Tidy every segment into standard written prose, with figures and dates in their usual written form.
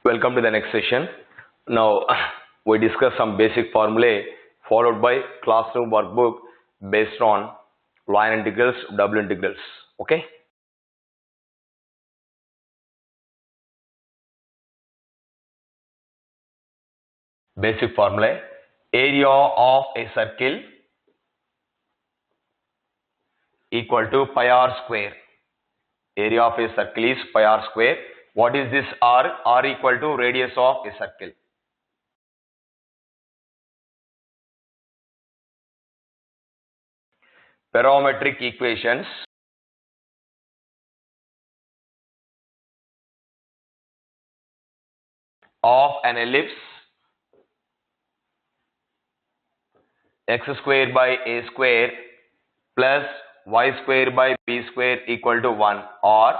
Welcome to the next session. Now we discuss some basic formulae followed by classroom workbook based on line integrals, double integrals. Okay. Basic formulae: area of a circle equal to pi r square. Area of a circle is pi r square. What is this r? R equal to radius of a circle. Parametric equations of an ellipse x square by a square plus y square by b square equal to 1, or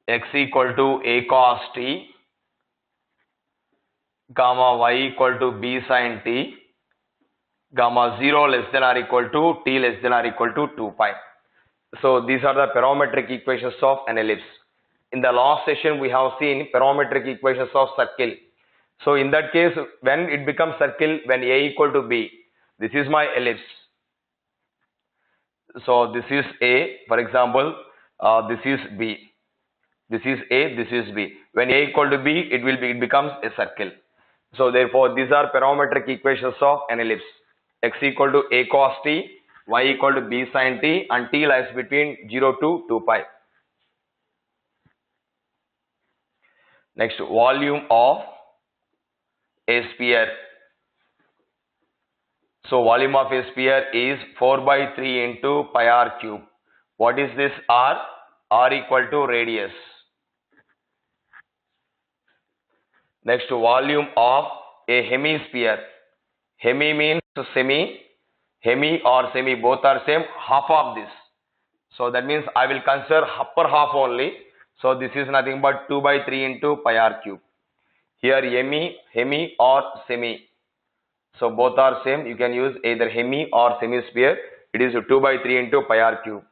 x equal to a cos t gamma y equal to b sin t gamma 0 less than or equal to t less than or equal to 2 pi. So these are the parametric equations of an ellipse. In the last session we have seen parametric equations of circle. So in that case, when it becomes circle, when a equal to b, this is my ellipse. So this is a, for example, this is b. This is a, this is b. When a equal to b, it becomes a circle. So therefore, these are parametric equations of an ellipse. X equal to a cos t, y equal to b sin t, and t lies between 0 to 2 pi. Next, volume of a sphere. So volume of a sphere is 4 by 3 into pi r cube. What is this r? R equal to radius. Next, volume of a hemisphere. Hemi means semi. Hemi or semi both are same. Half of this. So that means I will consider upper half only. So this is nothing but 2 by 3 into pi r cube. Here hemi or semi. So both are same. You can use either hemi or semisphere. It is 2 by 3 into pi r cube.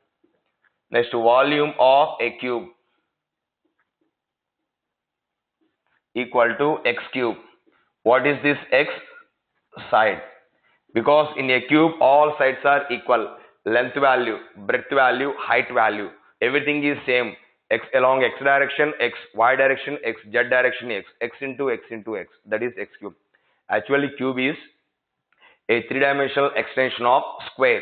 Next, volume of a cube equal to x cube. What is this x? Side. Because in a cube all sides are equal. Length value, breadth value, height value, everything is same. X along x direction, x, y direction, x, z direction, x into x into x. That is x cube. Actually cube is a three-dimensional extension of square.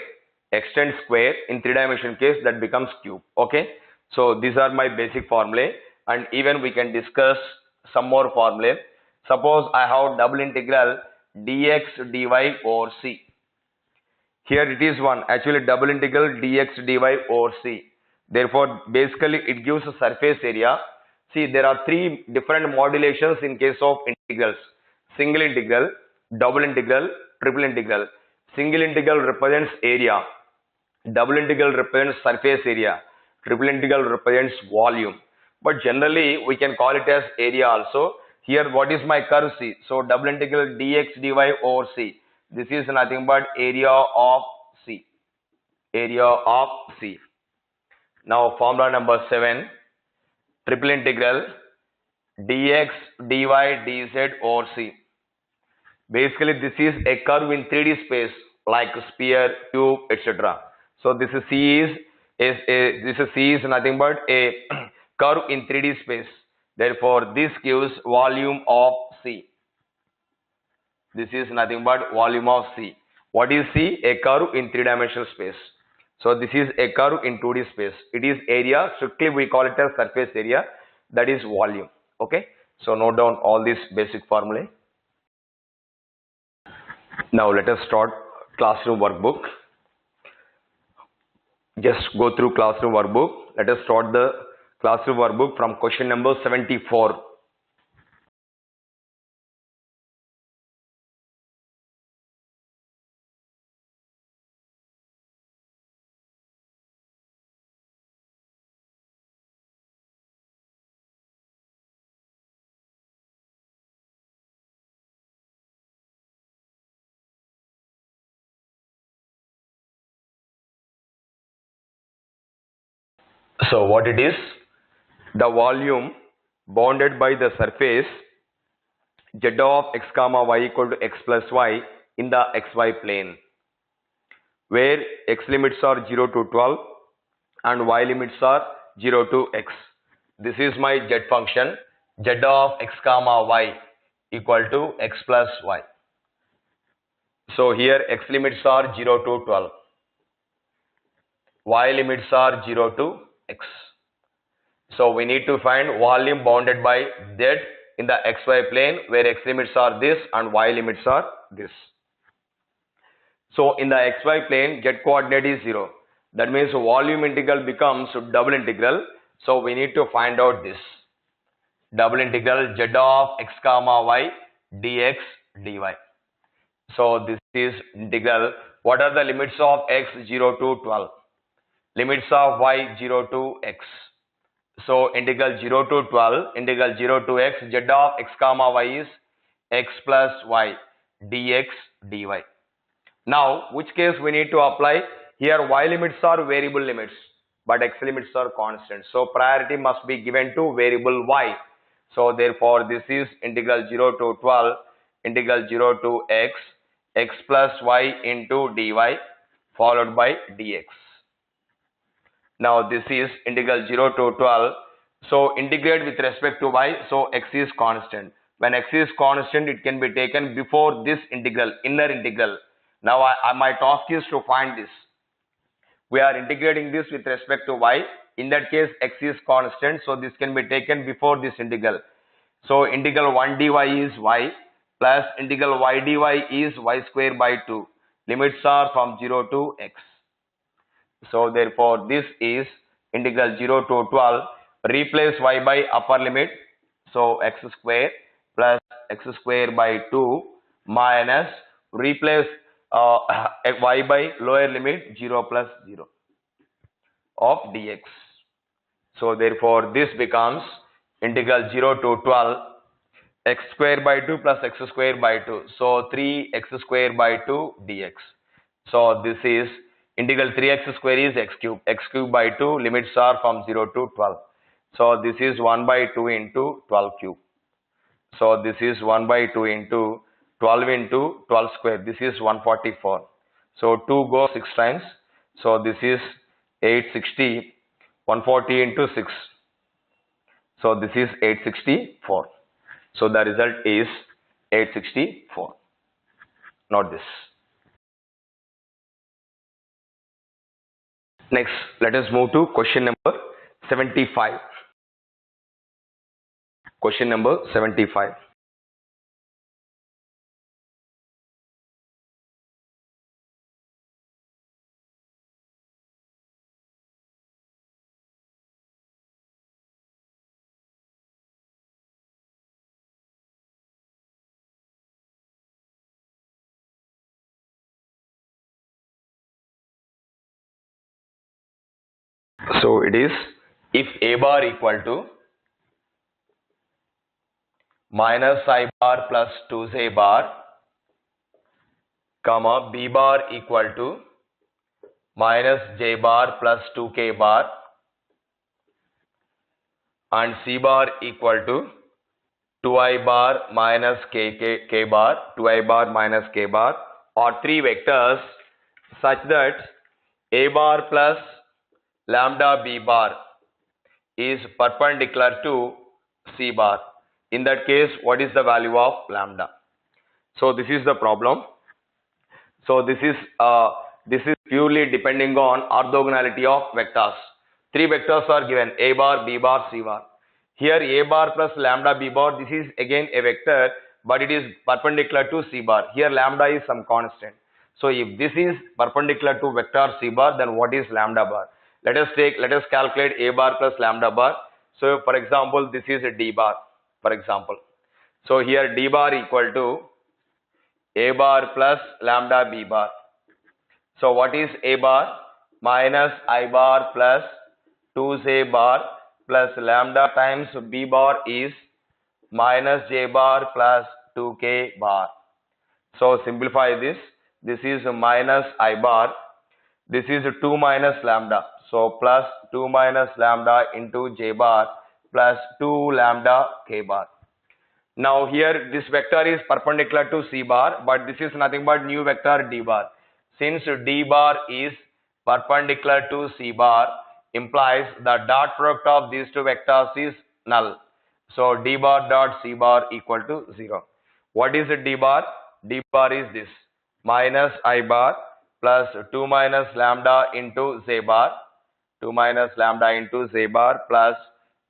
Extend square in three-dimension case, that becomes cube. Okay. So these are my basic formulae, and even we can discuss some more formulae. Suppose I have double integral dx dy over c. Here it is one, actually double integral dx dy over c. Therefore basically it gives a surface area. See, there are three different modulations in case of integrals: single integral, double integral, triple integral. Single integral represents area, double integral represents surface area, triple integral represents volume. But generally we can call it as area also. Here what is my curve C? So double integral dx dy over c. This is nothing but area of C. Area of C. Now formula number 7. Triple integral dx dy dz over c. Basically this is a curve in 3D space like sphere, cube, etc. So this is C is nothing but a curve in 3D space. Therefore this gives volume of C. This is nothing but volume of C. What is C? A curve in three-dimensional space. So this is a curve in 2D space. It is area. Strictly we call it as surface area. That is volume. Okay. So note down all these basic formulae. Now let us start classroom workbook. Just go through classroom workbook. Let us start the classroom workbook from question number 74. So what it is? The volume bounded by the surface z of x comma y equal to x plus y in the xy plane, where x limits are 0 to 12 and y limits are 0 to x. This is my z function, z of x comma y equal to x plus y. So here x limits are 0 to 12, y limits are 0 to x. So we need to find volume bounded by z in the xy plane, where x limits are this and y limits are this. So in the xy plane, z coordinate is 0. That means volume integral becomes double integral. So we need to find out this. Double integral z of x comma y dx dy. So this is integral. What are the limits of x 0 to 12? Limits of y 0 to x. So integral 0 to 12, integral 0 to x, z of x comma y is x plus y dx dy. Now, which case we need to apply? Here y limits are variable limits, but x limits are constant. So priority must be given to variable y. So therefore this is integral 0 to 12, integral 0 to x plus y into dy followed by dx. Now this is integral 0 to 12. So integrate with respect to y. So x is constant. When x is constant, it can be taken before this integral, inner integral. Now my task is to find this. We are integrating this with respect to y. In that case, x is constant. So this can be taken before this integral. So integral 1 dy is y plus integral y dy is y square by 2. Limits are from 0 to x. So therefore this is integral 0 to 12. Replace y by upper limit. So x square plus x square by 2 minus replace y by lower limit 0 plus 0 of dx. So therefore this becomes integral 0 to 12 x square by 2 plus x square by 2. So 3x square by 2 dx. So this is integral 3x square is x cube by 2, limits are from 0 to 12. So this is 1 by 2 into 12 cube. So this is 1 by 2 into 12 into 12 square. This is 144. So 2 goes 6 times. So this is 860. 140 into 6. So this is 864. So the result is 864. Not this. Next, let us move to question number 75. Question number 75. So it is, if a bar equal to minus I bar plus 2j bar, comma b bar equal to minus j bar plus 2k bar, and c bar equal to 2i bar minus k bar, 2i bar minus k bar, or three vectors such that a bar plus lambda b bar is perpendicular to c bar. In that case, what is the value of lambda? So this is the problem. So this is purely depending on orthogonality of vectors. Three vectors are given: a bar, b bar, c bar. Here a bar plus lambda b bar, this is again a vector, but it is perpendicular to c bar. Here lambda is some constant. So if this is perpendicular to vector c bar, then what is lambda bar? Let us calculate a bar plus lambda bar. So for example, this is a d bar, for example. So here d bar equal to a bar plus lambda b bar. So what is a bar? Minus I bar plus 2j bar plus lambda times b bar is minus j bar plus 2k bar. So simplify this. This is minus I bar. This is 2 minus lambda. So plus 2 minus lambda into j bar plus 2 lambda k bar. Now here this vector is perpendicular to C bar, but this is nothing but new vector D bar. Since D bar is perpendicular to C bar, implies the dot product of these two vectors is null. So D bar dot C bar equal to 0. What is D bar? D bar is this, minus I bar plus 2 minus lambda into Z bar, 2 minus lambda into Z bar plus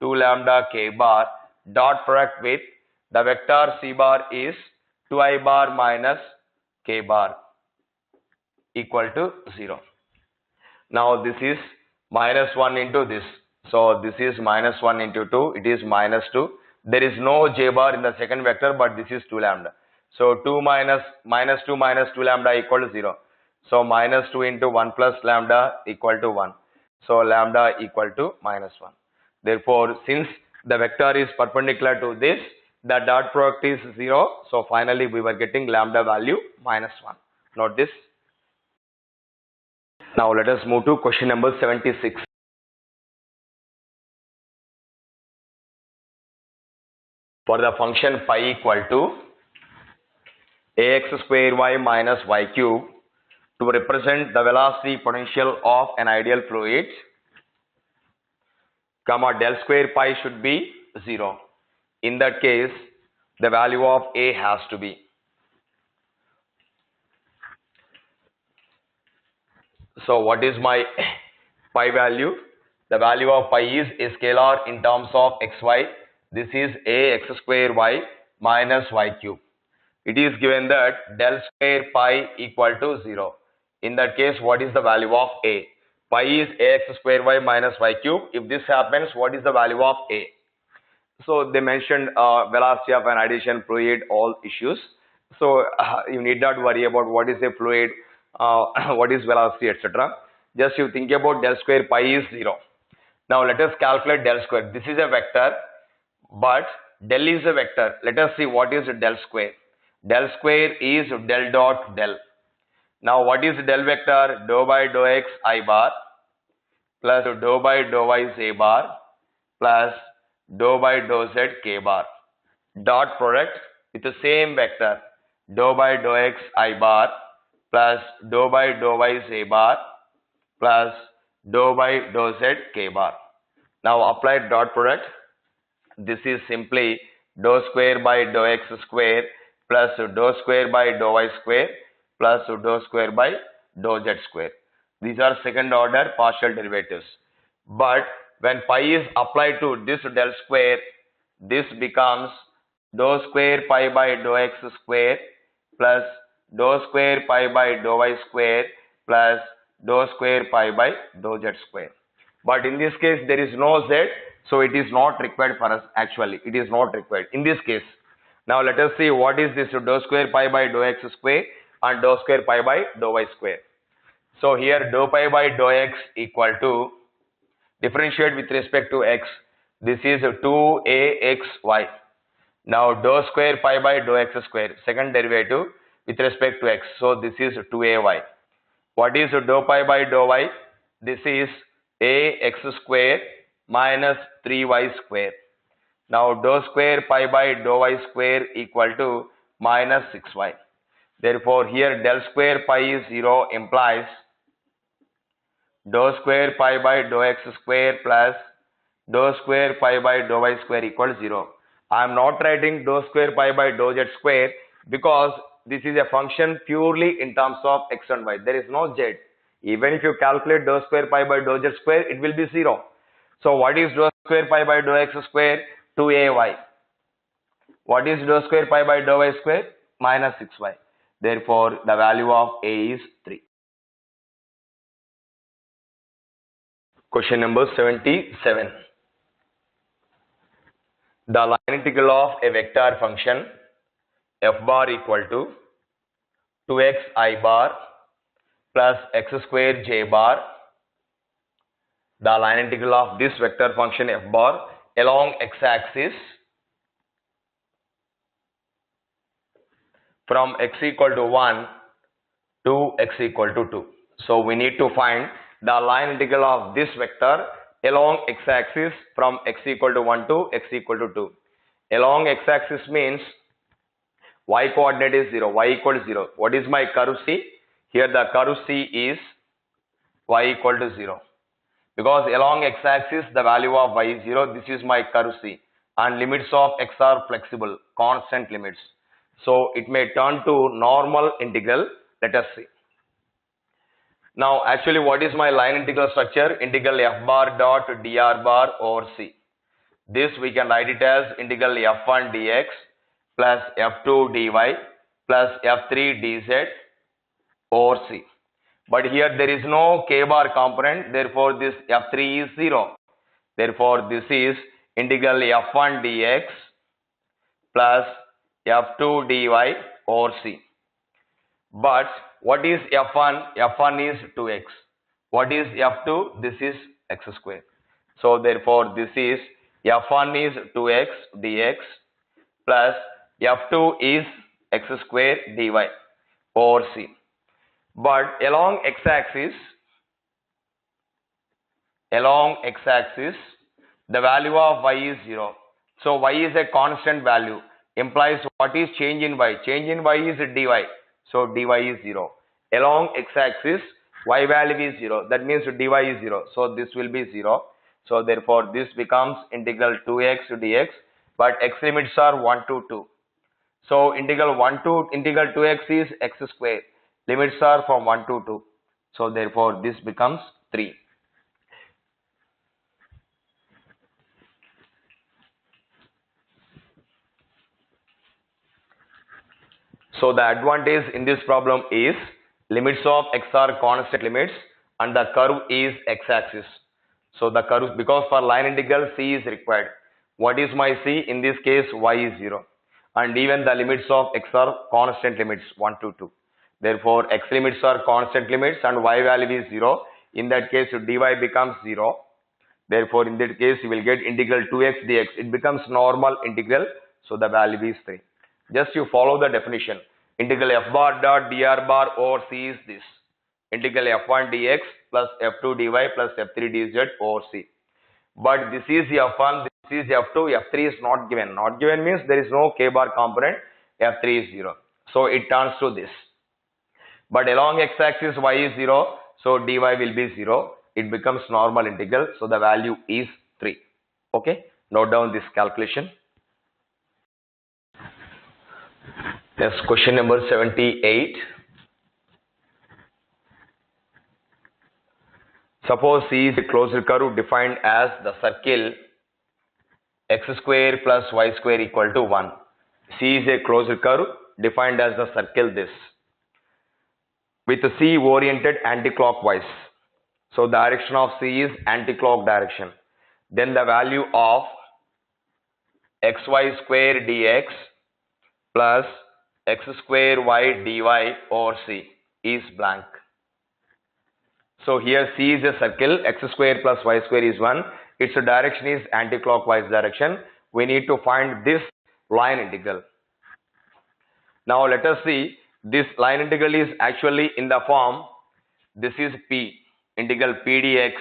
2 lambda K bar, dot product with the vector C bar is 2I bar minus K bar equal to 0. Now this is minus 1 into this. So this is minus 1 into 2. It is minus 2. There is no J bar in the second vector, but this is 2 lambda. So 2 minus 2 minus 2 lambda equal to 0. So minus 2 into 1 plus lambda equal to 1. So lambda equal to minus 1. Therefore, since the vector is perpendicular to this, the dot product is 0. So finally we were getting lambda value minus 1. Note this. Now let us move to question number 76. For the function phi equal to ax square y minus y cube, to represent the velocity potential of an ideal fluid, comma del square pi should be 0. In that case, the value of a has to be. So what is my pi value? The value of pi is a scalar in terms of xy. This is ax square y minus y cube. It is given that del square pi equal to 0. In that case, what is the value of a? Pi is ax square y minus y cube. If this happens, what is the value of a? So they mentioned velocity of an addition, fluid, all issues. So you need not worry about what is a fluid, what is velocity, etc. Just you think about del square pi is 0. Now let us calculate del square. This is a vector, but del is a vector. Let us see what is del square. Del square is del dot del. Now what is del vector? Dou by dou x I bar plus dou by dou y z bar plus dou by dou z k bar. Dot product with the same vector, dou by dou x I bar plus dou by dou y z bar plus dou by dou z k bar. Now apply dot product. This is simply dou square by dou x square plus dou square by dou y square plus dou square by dou z square. These are second order partial derivatives. But when pi is applied to this del square, this becomes dou square pi by dou x square plus dou square pi by dou y square plus dou square pi by dou z square. But in this case there is no z, so it is not required for us actually. It is not required in this case. Now let us see what is this dou square pi by dou x square and dou square pi by dou y square. So here dou pi by dou x equal to, differentiate with respect to x. This is 2axy. Now dou square pi by dou x square, second derivative with respect to x. So this is 2ay. What is dou pi by dou y? This is ax square minus 3y square. Now dou square pi by dou y square equal to minus 6y. Therefore here del square pi is 0 implies dou square pi by dou x square plus dou square pi by dou y square equal to 0. I am not writing dou square pi by dou z square because this is a function purely in terms of x and y. There is no z. Even if you calculate dou square pi by dou z square, it will be 0. So what is dou square pi by dou x square? 2ay. What is dou square pi by dou y square? Minus 6y. Therefore, the value of a is 3. Question number 77. The line integral of a vector function f bar equal to 2x I bar plus x square j bar. The line integral of this vector function f bar along x-axis from x equal to 1 to x equal to 2. So we need to find the line integral of this vector along x-axis from x equal to 1 to x equal to 2. Along x-axis means y coordinate is 0, y equal to 0. What is my curve C? Here the curve C is y equal to 0. Because along x-axis the value of y is 0. This is my curve C. And limits of x are flexible, constant limits. So it may turn to normal integral. Let us see. Now actually what is my line integral structure? Integral f bar dot dr bar over C. This we can write it as integral f1 dx plus f2 dy plus f3 dz over C. But here there is no k bar component, therefore this f3 is 0. Therefore this is integral f1 dx plus f2 dy over C. But what is f1? f1 is 2x. What is f2? This is x square. So therefore this is f1 is 2x dx plus f2 is x square dy over C. But along x-axis, the value of y is 0. So y is a constant value. Implies what is change in y? Change in y is dy. So dy is 0. Along x-axis, y value is 0. That means dy is 0. So this will be 0. So therefore this becomes integral 2x dx. But x limits are 1 to 2. So integral 2x is x square. Limits are from 1 to 2. So therefore this becomes 3. So the advantage in this problem is limits of x are constant limits and the curve is x-axis. So the curve, because for line integral C is required. What is my C? In this case y is 0. And even the limits of x are constant limits 1 to 2. Therefore x limits are constant limits and y value is 0. In that case dy becomes 0. Therefore in that case you will get integral 2x dx. It becomes normal integral. So the value is 3. Just you follow the definition. Integral f bar dot dr bar over C is this. Integral f1 dx plus f2 dy plus f3 dz over C. But this is f1, this is f2, f3 is not given. Not given means there is no k bar component, f3 is 0. So it turns to this. But along x-axis y is 0, so dy will be 0. It becomes normal integral, so the value is 3. Okay, note down this calculation. Next question number 78. Suppose C is a closed curve defined as the circle x square plus y square equal to 1. C is a closed curve defined as the circle this, with C oriented anti-clockwise. So the direction of C is anti-clock direction. Then the value of xy square dx plus x square y dy over C is blank. So here C is a circle, x square plus y square is 1. Its direction is anti-clockwise direction. We need to find this line integral. Now let us see, this line integral is actually in the form, this is P, integral P dx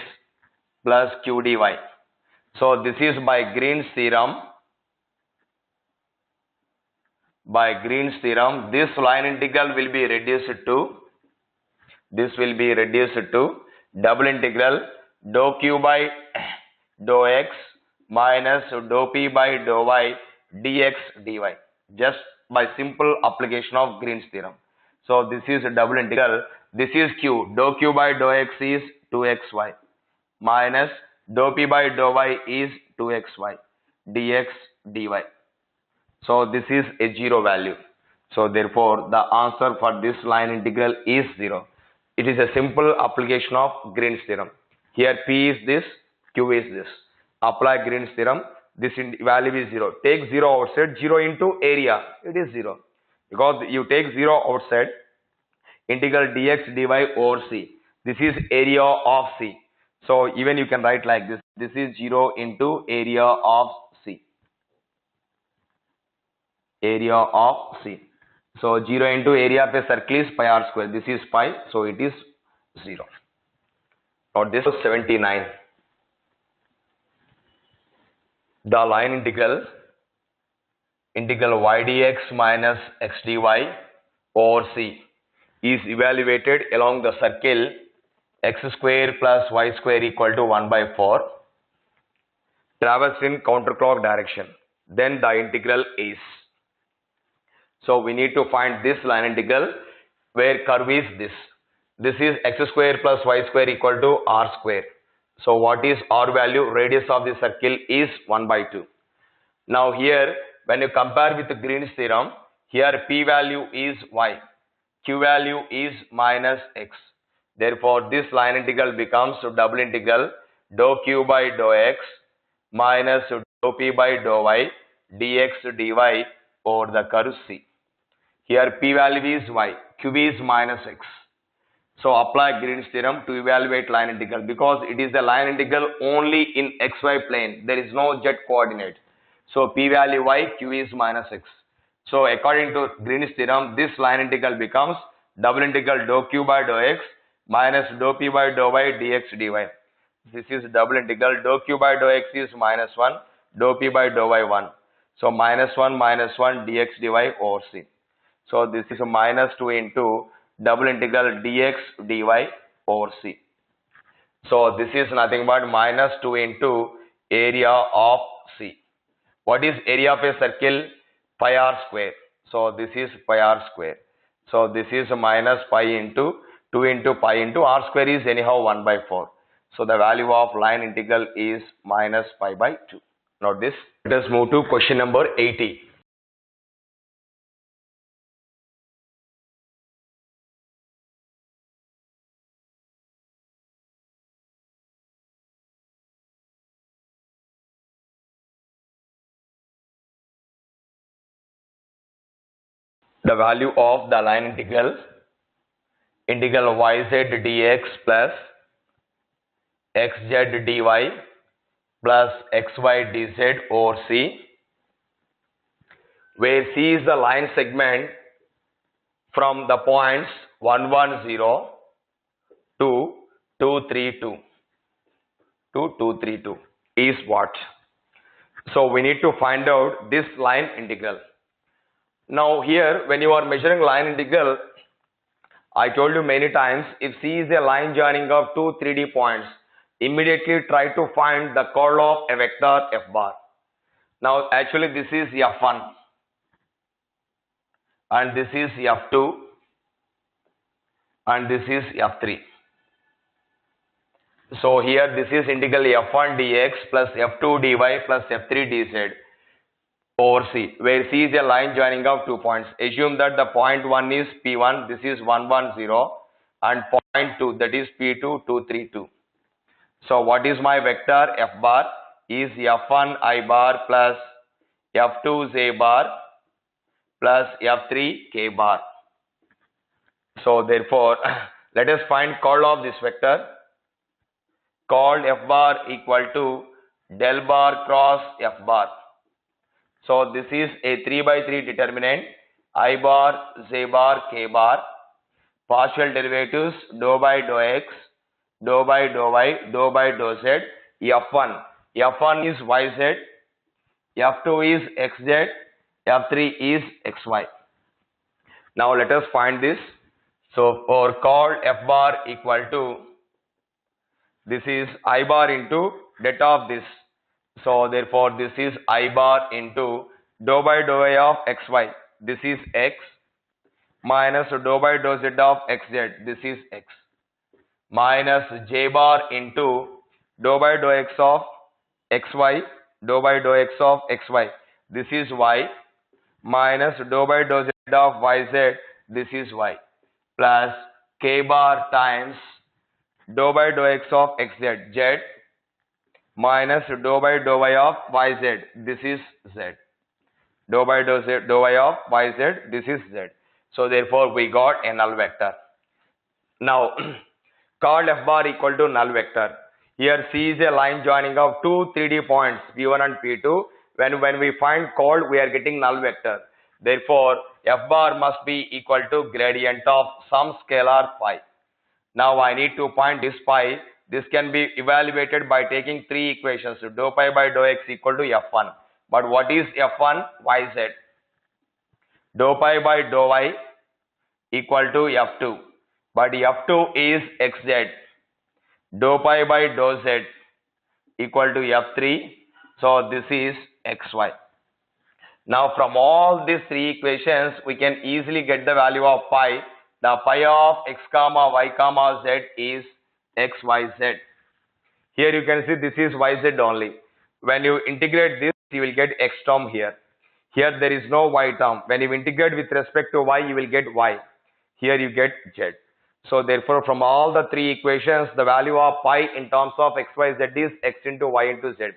plus Q dy. So this is by Green's theorem. By Green's theorem, this line integral will be reduced to, double integral dou q by dou x minus dou p by dou y dx dy, just by simple application of Green's theorem. So this is a double integral, this is q, dou q by dou x is 2xy minus dou p by dou y is 2xy dx dy. So this is a 0 value. So therefore the answer for this line integral is 0. It is a simple application of Green's theorem. Here P is this, Q is this. Apply Green's theorem. This value is 0. Take 0 outside, 0 into area. It is 0. Because you take 0 outside, integral dx dy over C. This is area of C. So even you can write like this. This is 0 into area of C. Area of C. So 0 into area of a circle is pi r square. This is pi, so it is 0. Now this is 79. The line integral y dx minus x dy over c is evaluated along the circle x square plus y square equal to 1 by 4 travels in counterclock direction. Then the integral is. So we need to find this line integral where curve is this. This is x square plus y square equal to r square. So what is r value? Radius of the circle is 1 by 2. Now here when you compare with Green's theorem, here p value is y, q value is minus x. Therefore this line integral becomes double integral dou q by dou x minus dou p by dou y dx dy over the curve C. Here p value is y, q is minus x. So apply Green's theorem to evaluate line integral because it is the line integral only in xy plane. There is no z coordinate. So p value y, q is minus x. So according to Green's theorem, this line integral becomes double integral dou q by dou x minus dou p by dou y dx dy. This is double integral dou q by dou x is minus 1, dou p by dou y 1. So minus 1 dx dy over c. So this is a minus 2 into double integral dx dy over c. So this is nothing but minus 2 into area of c. What is area of a circle? Pi r square. So this is pi r square. So this is minus pi into 2 into pi into r square is anyhow 1 by 4. So the value of line integral is minus pi by 2. Note this. Let us move to question number 80. The value of the line integral yz dx plus xz dy plus xy dz over c, where c is the line segment from the points 110 to 232 is what? So we need to find out this line integral. Now here when you are measuring line integral, I told you many times, if C is a line joining of two 3D points, immediately try to find the curl of a vector f bar. Now actually this is f1 and this is f2 and this is f3. So here this is integral f1 dx plus f2 dy plus f3 dz over C, where C is a line joining of 2 points. Assume that the point 1 is P1, this is 110, and point 2, that is P2, 232. So what is my vector? F bar is F1 I bar plus F2 Z bar plus F3 K bar. So therefore, let us find curl of this vector. Called F bar equal to del bar cross F bar. So this is a 3 by 3 determinant, I bar, Z bar, K bar, partial derivatives, dou by dou x, dou by dou y, dou by dou z, F1. F1 is YZ, F2 is XZ, F3 is XY. Now let us find this. So for called F bar equal to, this is I bar into delta of this. So therefore this is I bar into dou by dou y of xy, this is x, minus dou by dou z of xz, this is x, minus j bar into dou by dou x of xy, dou by dou x of xy, this is y, minus dou by dou z of yz, this is y, plus k bar times dou by dou x of xz, z, minus dou by dou y of yz, this is z, dou by dou y of yz, this is z. So therefore we got a null vector. Now called F bar equal to null vector. Here C is a line joining of two 3D points P1 and P2. When we find called, we are getting null vector. Therefore F bar must be equal to gradient of some scalar phi. Now I need to find this phi This can be evaluated by taking three equations. So dou pi by dou x equal to f1. But what is f1? Yz. Dou pi by dou y equal to f2. But f2 is xz. Dou pi by dou z equal to f3. So this is xy. Now from all these three equations, we can easily get the value of pi. The pi of x comma y comma z is xyz. Here you can see this is yz only. When you integrate this, you will get x term here. Here there is no y term. When you integrate with respect to y, you will get y. Here you get z. So therefore, from all the three equations, the value of pi in terms of xyz is x into y into z.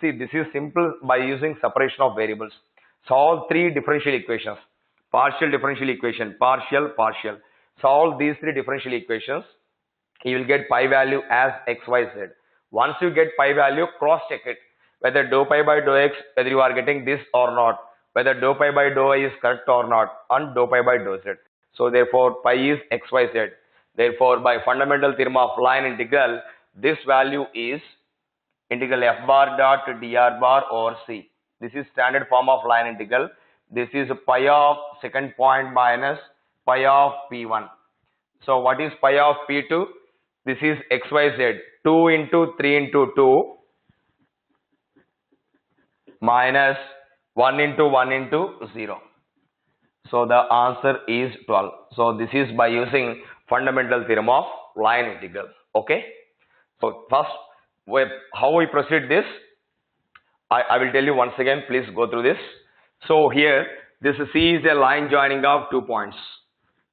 See, this is simple by using separation of variables. Solve three differential equations. Partial differential equation, partial, partial. Solve these three differential equations. You will get pi value as xyz. Once you get pi value, cross check it. Whether dou pi by dou x, whether you are getting this or not. Whether dou pi by dou y is correct or not. And dou pi by dou z. So therefore, pi is xyz. Therefore, by fundamental theorem of line integral, this value is integral f bar dot dr bar over c. This is standard form of line integral. This is pi of second point minus pi of p1. So what is pi of p2? This is xyz. 2 into 3 into 2 minus 1 into 1 into 0. So the answer is 12. So this is by using fundamental theorem of line integral. Okay. So first, how we proceed this? I will tell you once again. Please go through this. So here, this C is a line joining of 2 points,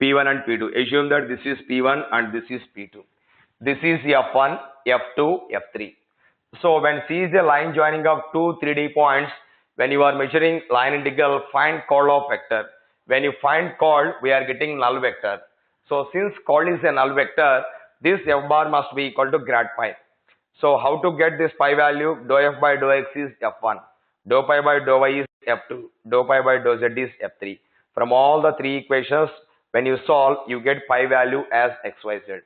P1 and P2. Assume that this is P1 and this is P2. This is F1, F2, F3. So when C is a line joining of two 3D points, when you are measuring line integral, find chord of vector. When you find chord, we are getting null vector. So since chord is a null vector, this f bar must be equal to grad pi. So how to get this pi value? Dou f by dou x is f1. Dou pi by dou y is f2. Dou pi by dou z is f3. From all the three equations, when you solve, you get pi value as xyz.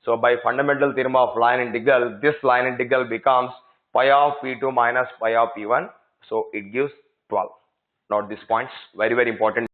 So by fundamental theorem of line integral, this line integral becomes pi of p2 minus pi of p1. So it gives 12. Note these points, very important.